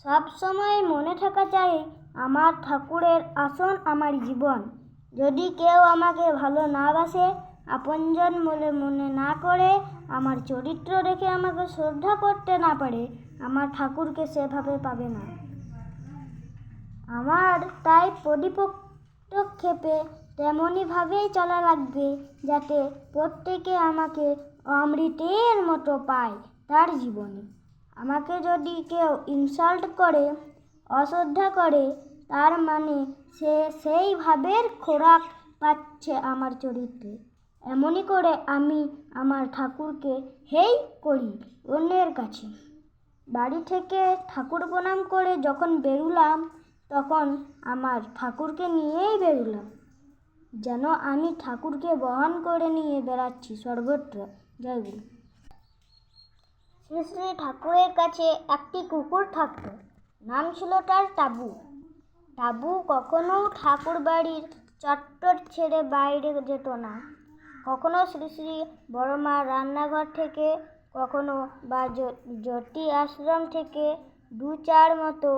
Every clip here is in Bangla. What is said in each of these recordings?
সব সময় মনে থাকা চাই আমার ঠাকুরের আসন আমার জীবন। যদি কেউ আমাকে ভালো না বাসে, আপনজন বলে মনে না করে, আমার চরিত্র দেখে আমাকে শ্রদ্ধা করতে না পারে, আমার ঠাকুরকে সেভাবে পাবে না। আমার তাই পরিপক্ষেপে তেমনইভাবেই চলা লাগবে, যাতে প্রত্যেকে আমাকে অমৃতের মতো পায় তার জীবনে। আমাকে যদি কেউ ইনসাল্ট করে, অশ্রদ্ধা করে, তার মানে সে সেই ভাবের খোরাক পাচ্ছে আমার চরিত্রে। এমনই করে আমি আমার ঠাকুরকে হেয় করি অন্যের কাছে। বাড়ি থেকে ঠাকুর প্রণাম করে যখন বেরুলাম, তখন আমার ঠাকুরকে নিয়েই বেরুলাম, যেন আমি ঠাকুরকে বহন করে নিয়ে বেড়াচ্ছি সর্বত্র। জয় গুরু। শ্রী শ্রী ঠাকুরের কাছে একটি কুকুর থাকত। নাম ছিল তার টাবু। টাবু কখনো ঠাকুর বাড়ির চত্বর ছেড়ে বাইরে যেত না। কখনো শ্রী শ্রী বড়মা রান্নাঘর থেকে, কখনো বা জ্যোতি আশ্রম থেকে 2-4 মতো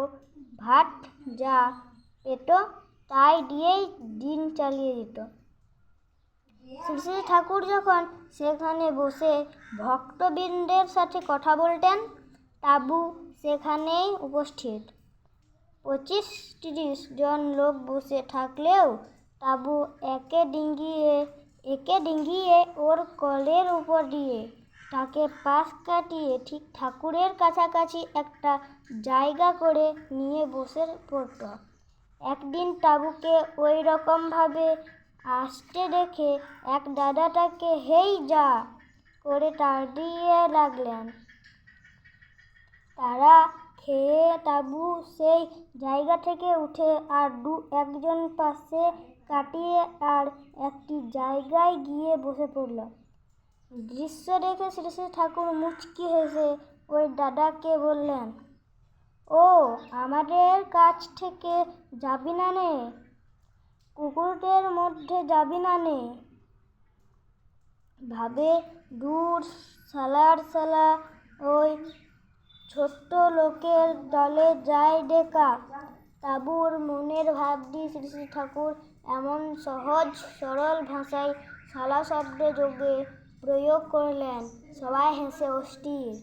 ভাত যা পেত তাই দিয়েই দিন চালিয়ে দিত। শ্রী শ্রী ঠাকুর যখন সেখানে বসে ভক্তবৃন্দের সাথে কথা বলতেন, টাবু সেখানেই উপস্থিত। 25-30 জন লোক বসে থাকলেও টাবু একে ডিঙিয়ে ওর কলের উপর দিয়ে তাকে পাশ কাটিয়ে ঠিক ঠাকুরের কাছাকাছি একটা জায়গা করে নিয়ে বসে পড়ত। একদিন টাবুকে ওই রকমভাবে আসতে দেখে এক দাদা তাকে হেই যা করে তাড়িয়ে লাগলেন। তারা খেয়ে টাবু সেই জায়গা থেকে উঠে আর 2-1 পাশে কাটিয়ে আর একটি জায়গায় গিয়ে বসে পড়ল। দৃশ্য দেখে শ্রী শ্রী ঠাকুর মুচকি হেসে ওই দাদাকে বললেন, ও আমাদের কাছ থেকে যাবি না নে, কুকুরদের মধ্যে যাবি না নে। ভাবে দূর শালা ওই ছোট্ট লোকের দলে যায় ডেকা। টাবুর মনের ভাবটি শ্রী শ্রী ঠাকুর এমন সহজ সরল ভাষায় শালা শব্দ যোগে প্রয়োগ করলেন, সবাই হেসে অস্থির।